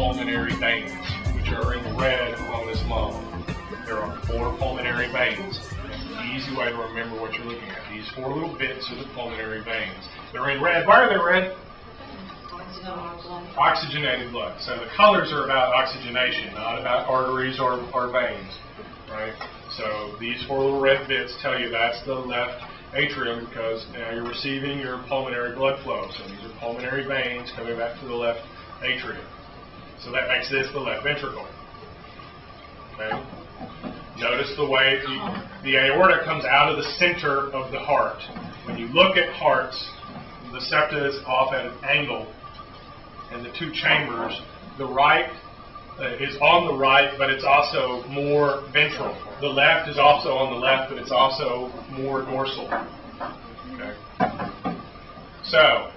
pulmonary veins, which are in red on this model. There are 4 pulmonary veins. An easy way to remember what you're looking at. These 4 little bits are the pulmonary veins. They're in red. Why are they red? Oxygenated blood. So the colors are about oxygenation, not about arteries or veins, right? So these 4 little red bits tell you that's the left atrium because now you're receiving your pulmonary blood flow. So these are pulmonary veins coming back to the left atrium. So that makes this the left ventricle. Okay? Notice the way the aorta comes out of the center of the heart. When you look at hearts, the septa is off at an angle, and the 2 chambers, the right is on the right, but it's also more ventral. The left is also on the left, but it's also more dorsal. Okay. So,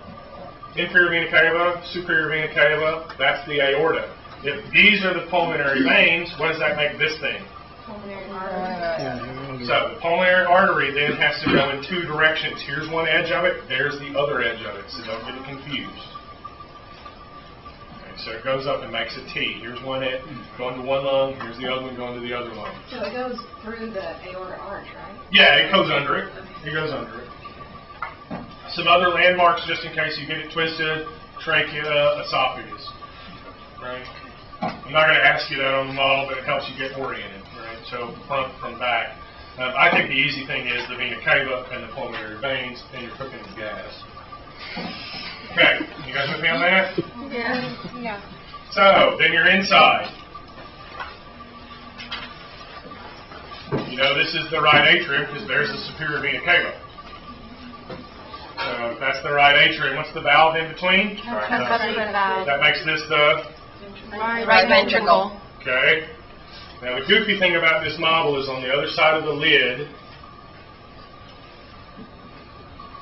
inferior vena cava, superior vena cava, that's the aorta. If these are the pulmonary veins, what does that make this thing? Pulmonary artery. So the pulmonary artery then has to go in 2 directions. Here's one edge of it, there's the other edge of it, so don't get it confused. Okay, so it goes up and makes a T. Here's one edge going to one lung, here's the other one going to the other lung. So it goes through the aorta arch, right? Yeah, it goes under it. It goes under it. Some other landmarks, just in case you get it twisted: trachea, esophagus. Right? I'm not going to ask you that on the model, but it helps you get oriented. Right? So front from back. I think the easy thing is the vena cava and the pulmonary veins, and you're cooking with gas. Okay, you guys with me on that? Yeah. So then you're inside. You know this is the right atrium because there's the superior vena cava. So if that's the right atrium, what's the valve in between? That makes this the Right ventricle. Okay. Now the goofy thing about this model is on the other side of the lid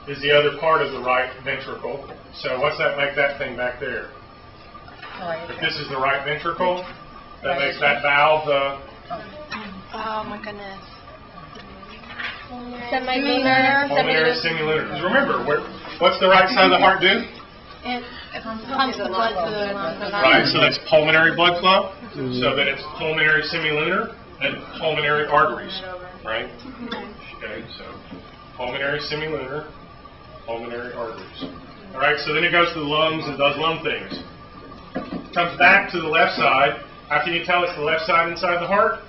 is the other part of the right ventricle. So what's that make that thing back there? If this is the right ventricle, that makes that valve the... Oh my goodness. Pulmonary semilunar. Because remember, what's the right side of the heart do? It pumps the blood to the lungs. Right, so that's pulmonary blood flow. So then it's pulmonary semilunar and pulmonary arteries, right? Okay, so pulmonary semilunar, pulmonary arteries. All right, so then it goes to the lungs and does lung things. Comes back to the left side. How can you tell it's the left side inside the heart?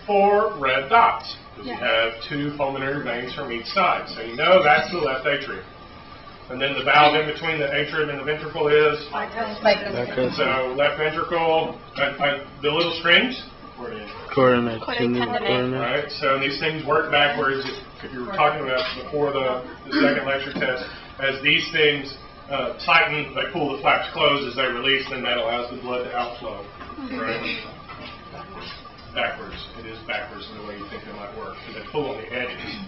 4 red dots. Because you have 2 pulmonary veins from each side. So you know that's the left atrium. And then the valve in between the atrium and the ventricle is? So left ventricle, the little strings? Coordinate. Right, so these things work backwards. If you were talking about before the second lecture test, as these things tighten, they pull the flaps closed. As they release, then that allows the blood to outflow. Right? Backwards. It is backwards in the way you think it might work. So they pull on the edges.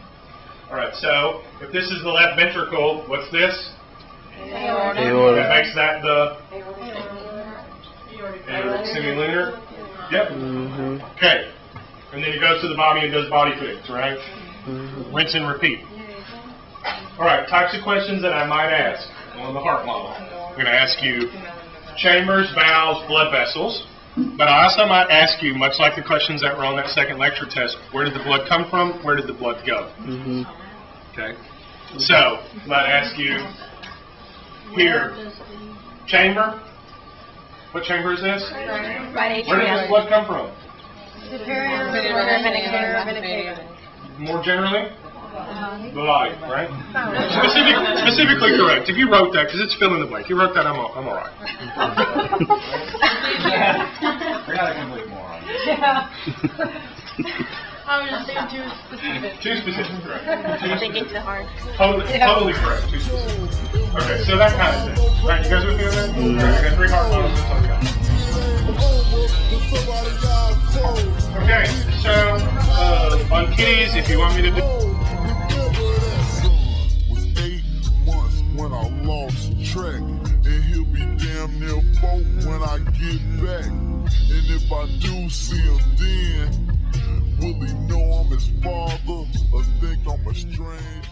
All right, so if this is the left ventricle, what's this? Aorta. That makes that the aortic semilunar. Yep. Okay. And then he goes to the body and does body flips, right? Rinse and repeat. All right, types of questions that I might ask on the heart model. I'm going to ask you chambers, valves, blood vessels. But I also might ask you, much like the questions that were on that second lecture test, where did the blood come from? Where did the blood go? Okay. So, I might ask you here, chamber. What chamber is this? Right Where did this blood come from? Superior vena cava. More generally? The body, right? Specifically correct. If you wrote that, because it's fill in the blank. If you wrote that, I'm all right. We're not a complete moron. I was just thinking too specific. Too specific, correct. I think it's hard. Totally correct. Too specific. Okay, so that kind of thing. Right, you guys with me on that? Alright, I got 3 heart models. Okay, so on kitties, if you want me to do... When I lost track, and he'll be damn near 4 when I get back. And if I do see him then, will he know I'm his father or think I'm a strange?